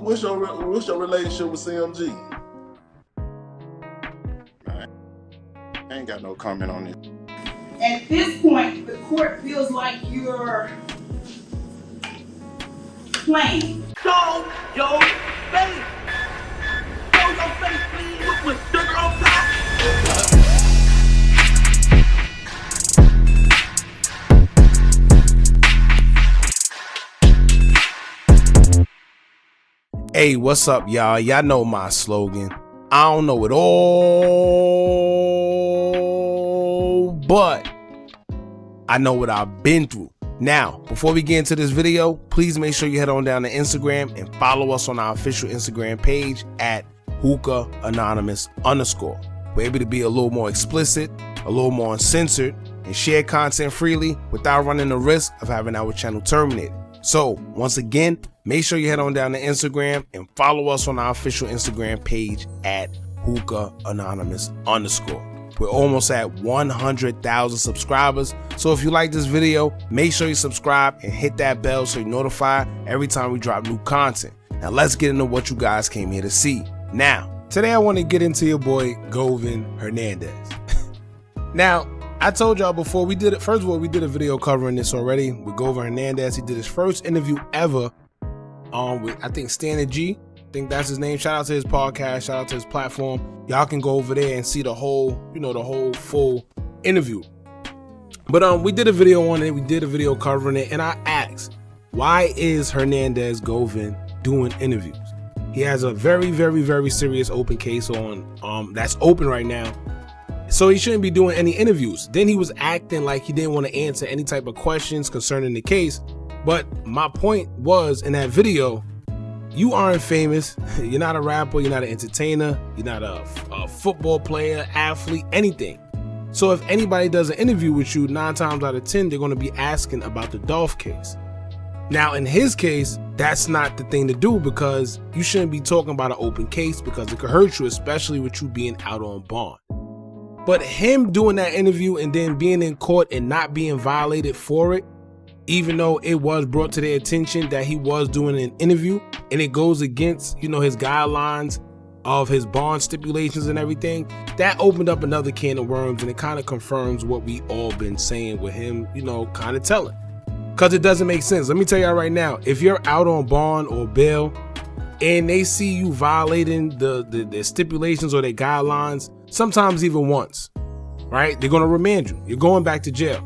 what's your relationship with CMG? I ain't got no comment on it. At this point, the court feels like you're playing. Show your face. Show your face, please, with sugar on top. Hey, what's up, y'all? Y'all know my slogan. I don't know it all, but I know what I've been through. Now, before we get into this video, please make sure you head on down to Instagram and follow us on our official Instagram page at Hookah Anonymous _. We're able to be a little more explicit, a little more uncensored, and share content freely without running the risk of having our channel terminated. So, once again, make sure you head on down to Instagram and follow us on our official Instagram page at Hookah Anonymous _. We're almost at 100,000 subscribers. So if you like this video, make sure you subscribe and hit that bell so you're notified every time we drop new content. Now let's get into what you guys came here to see. Now, today I want to get into your boy, Govan Hernandez. Now, I told y'all before we did it. First of all, we did a video covering this already with Govan Hernandez. He did his first interview ever with, I think, Standard G. I think that's his name. Shout out to his podcast. Shout out to his platform. Y'all can go over there and see the whole, the whole full interview. But we did a video on it. We did a video covering it, and I asked, why is Hernandez Govan doing interviews? He has a very, very, very serious open case on that's open right now. So he shouldn't be doing any interviews. Then he was acting like he didn't want to answer any type of questions concerning the case. But my point was, in that video, you aren't famous. You're not a rapper. You're not an entertainer. You're not a football player, athlete, anything. So if anybody does an interview with you, 9 times out of 10, they're going to be asking about the Dolph case. Now, in his case, that's not the thing to do, because you shouldn't be talking about an open case because it could hurt you, especially with you being out on bond. But him doing that interview and then being in court and not being violated for it, even though it was brought to their attention that he was doing an interview and it goes against, his guidelines of his bond stipulations and everything, that opened up another can of worms, and it kind of confirms what we all been saying with him, kind of telling. Because it doesn't make sense. Let me tell y'all right now, if you're out on bond or bail and they see you violating the stipulations or their guidelines, sometimes even once, right? They're going to remand you. You're going back to jail.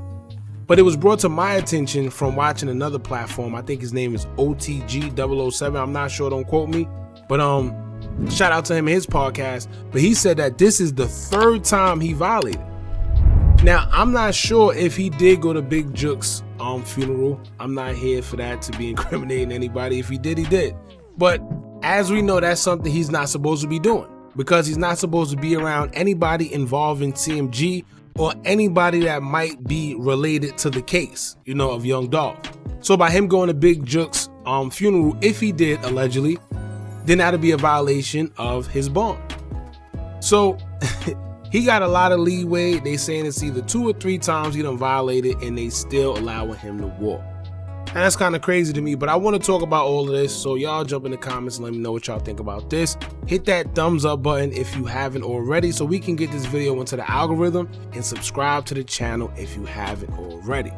But it was brought to my attention from watching another platform. I think his name is OTG007. I'm not sure. Don't quote me. But shout out to him and his podcast. But he said that this is the 3rd time he violated. Now, I'm not sure if he did go to Big Juke's funeral. I'm not here for that to be incriminating anybody. If he did, he did. But as we know, that's something he's not supposed to be doing, because he's not supposed to be around anybody involved in CMG or anybody that might be related to the case, of young Dolph. So by him going to Big Juke's funeral, if he did allegedly, then that'd be a violation of his bond. So he got a lot of leeway. They saying it's either 2 or 3 times he done violated, and they still allowing him to walk. And that's kind of crazy to me, but I want to talk about all of this. So y'all jump in the comments and let me know what y'all think about this. Hit that thumbs up button if you haven't already, so we can get this video into the algorithm, and subscribe to the channel if you haven't already.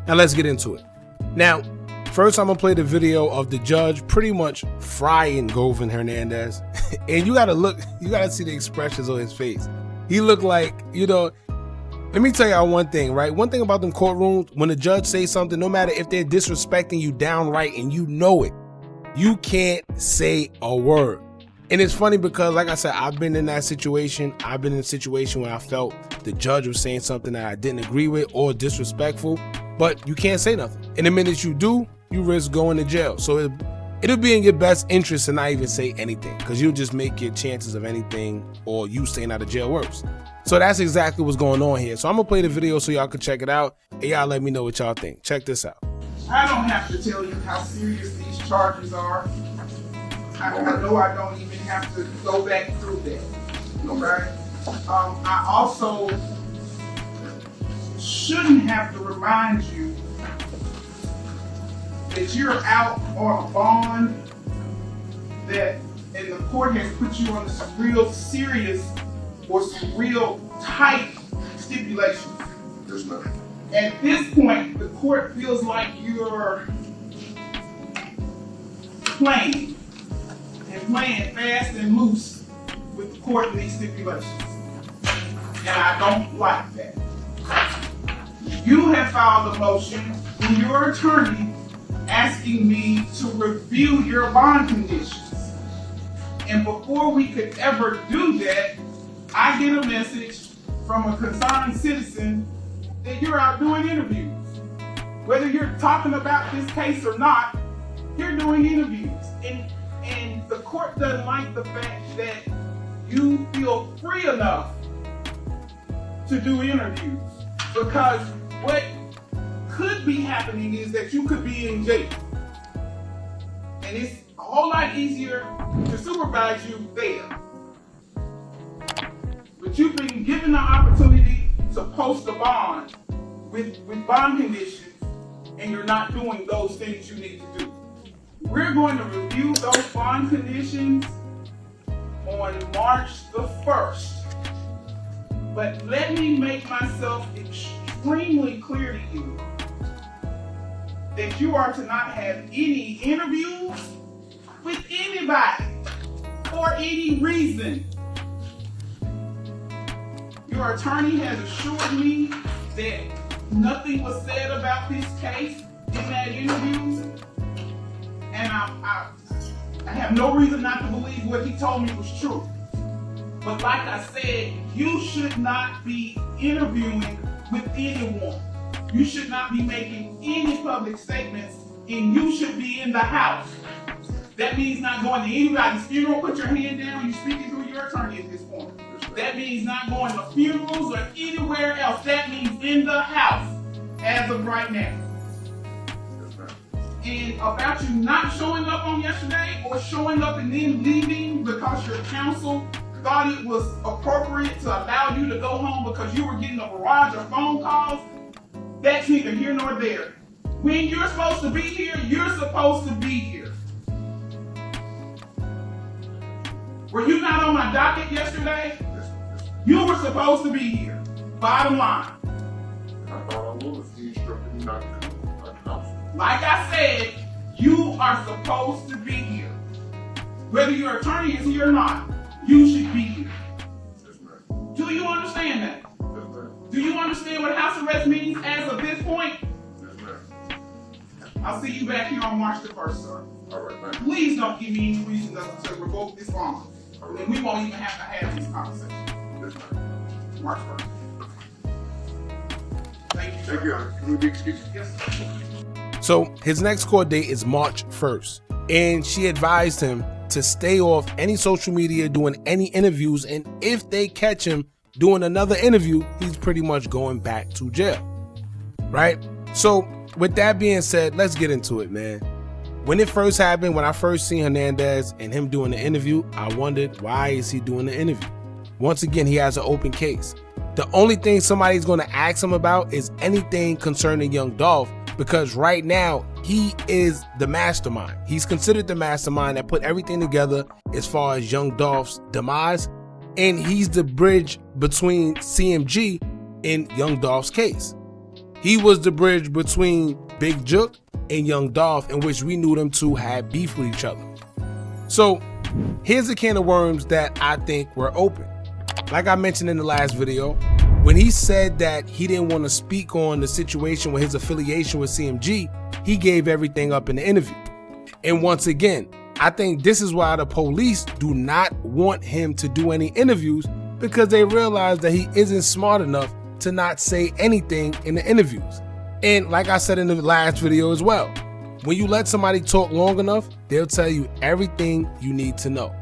Now let's get into it. Now, first I'm gonna play the video of the judge pretty much frying Govan Hernandez. And you gotta see the expressions on his face. He looked like, let me tell y'all one thing, right? One thing about them courtrooms, when the judge says something, no matter if they're disrespecting you downright and you know it, you can't say a word. And it's funny because, like I said, I've been in that situation. I've been in a situation where I felt the judge was saying something that I didn't agree with or disrespectful, but you can't say nothing. And the minute you do, you risk going to jail. So it'll be in your best interest to not even say anything, because you'll just make your chances of anything or you staying out of jail worse. So that's exactly what's going on here. So I'm gonna play the video so y'all can check it out, and y'all let me know what y'all think. Check this out. I don't have to tell you how serious these charges are. I know I don't even have to go back through that. Okay? I also shouldn't have to remind you that you're out on a bond that, and the court has put you under some real serious or some real tight stipulations. Yes, ma'am. At this point, the court feels like you're playing fast and loose with the court and these stipulations. And I don't like that. You have filed a motion through your attorney asking me to review your bond conditions. And before we could ever do that, I get a message from a concerned citizen that you're out doing interviews. Whether you're talking about this case or not, you're doing interviews. And the court doesn't like the fact that you feel free enough to do interviews. Because what could be happening is that you could be in jail. And it's a whole lot easier to supervise you there. But you've been given the opportunity to post a bond with bond conditions, and you're not doing those things you need to do. We're going to review those bond conditions on March the 1st. But let me make myself extremely clear to you that you are to not have any interviews with anybody for any reason. Your attorney has assured me that nothing was said about this case in that interview, and I have no reason not to believe what he told me was true. But like I said, you should not be interviewing with anyone. You should not be making any public statements, and you should be in the house. That means not going to anybody's funeral. Put your hand down. You're speaking through your attorney at this point. That means not going to funerals or anywhere else. That means in the house as of right now. And about you not showing up on yesterday or showing up and then leaving because your counsel thought it was appropriate to allow you to go home because you were getting a barrage of phone calls, that's neither here nor there. When you're supposed to be here, you're supposed to be here. Were you not on my docket yesterday? You were supposed to be here. Bottom line. I thought I was. He instructed me not to come. Like I said, you are supposed to be here. Whether your attorney is here or not, you should be here. Yes, ma'am. Do you understand that? Yes, ma'am. Do you understand what house arrest means as of this point? Yes, ma'am. I'll see you back here on March the 1st, sir. All right, thank you. Please don't give me any reason to revoke this bond. All And right. we won't even have to have this conversation. Yes, ma'am. March 1st. Thank you, sir. Thank you. Can we be excused? Yes, sir. So his next court date is March 1st, and she advised him to stay off any social media doing any interviews, and if they catch him doing another interview, he's pretty much going back to jail, right? So with that being said, let's get into it, man. When it first happened, when I first seen Hernandez and him doing the interview, I wondered, why is he doing the interview? Once again, he has an open case. The only thing somebody's going to ask him about is anything concerning young Dolph, because right now he is the mastermind. He's considered the mastermind that put everything together as far as young Dolph's demise, and he's the bridge between CMG and young Dolph's case. He was the bridge between Big Jook and young Dolph, in which we knew them two had beef with each other. So here's a can of worms that I think were open. Like I mentioned in the last video, when he said that he didn't want to speak on the situation with his affiliation with CMG, he gave everything up in the interview. And once again, I think this is why the police do not want him to do any interviews, because they realize that he isn't smart enough to not say anything in the interviews. And like I said in the last video as well, when you let somebody talk long enough, they'll tell you everything you need to know.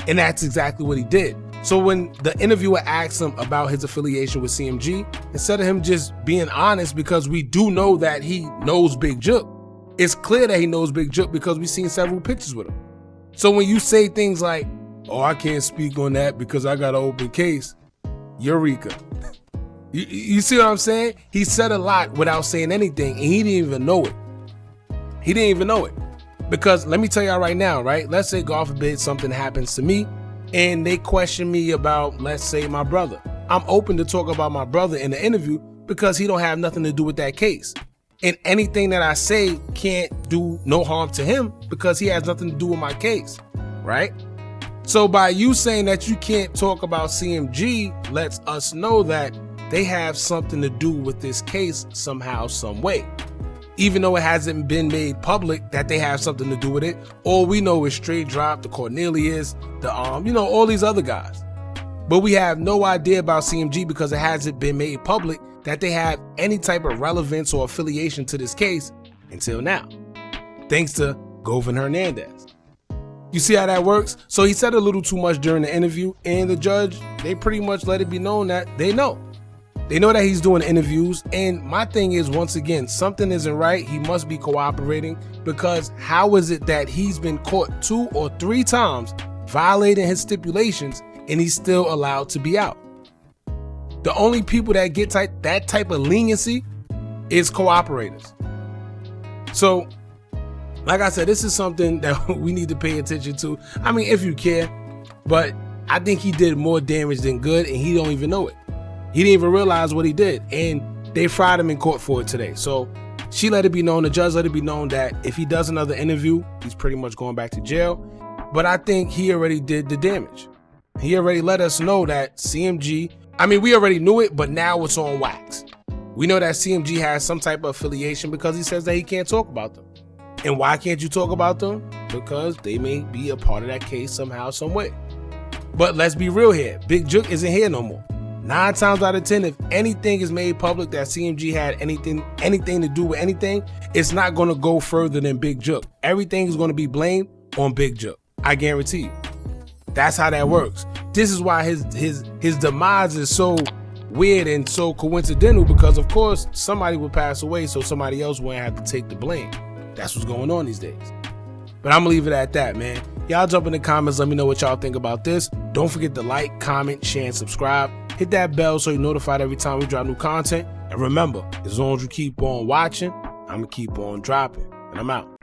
And that's exactly what he did. So when the interviewer asked him about his affiliation with CMG, instead of him just being honest, because we do know that he knows Big Jook, it's clear that he knows Big Jook because we've seen several pictures with him. So when you say things like, oh, I can't speak on that because I got an open case, Eureka. You see what I'm saying? He said a lot without saying anything, and he didn't even know it. He didn't even know it. Because let me tell y'all right now, right? Let's say, God forbid, something happens to me and they question me about, let's say, my brother. I'm open to talk about my brother in the interview because he don't have nothing to do with that case. And anything that I say can't do no harm to him because he has nothing to do with my case, right? So by you saying that you can't talk about CMG lets us know that they have something to do with this case somehow, some way. Even though it hasn't been made public that they have something to do with it, all we know is Straight Drop, the Cornelius, the all these other guys. But we have no idea about CMG because it hasn't been made public that they have any type of relevance or affiliation to this case until now, thanks to Govan Hernandez. You see how that works? So he said a little too much during the interview, and the judge, they pretty much let it be known that they know. They know that he's doing interviews, and my thing is, once again, something isn't right. He must be cooperating, because how is it that he's been caught 2 or 3 times violating his stipulations and he's still allowed to be out? The only people that get that type of leniency is cooperators. So, like I said, this is something that we need to pay attention to. I mean, if you care, but I think he did more damage than good, and he don't even know it. He didn't even realize what he did, and they fried him in court for it today. So she let it be known, the judge let it be known that if he does another interview, he's pretty much going back to jail. But I think he already did the damage. He already let us know that CMG, I mean, we already knew it, but now it's on wax. We know that CMG has some type of affiliation because he says that he can't talk about them. And why can't you talk about them? Because they may be a part of that case somehow, some way. But let's be real here. Big Jook isn't here no more. 9 times out of 10, if anything is made public that CMG had anything to do with anything, it's not going to go further than Big Jook. Everything is going to be blamed on Big Jook. I guarantee you. That's how that works. This is why his demise is so weird and so coincidental, because of course somebody would pass away so somebody else wouldn't have to take the blame. That's what's going on these days. But I'm gonna leave it at that, man. Y'all jump in the comments, let me know what y'all think about this. Don't forget to like, comment, share, and subscribe. Hit that bell so you're notified every time we drop new content. And remember, as long as you keep on watching, I'm gonna keep on dropping. And I'm out.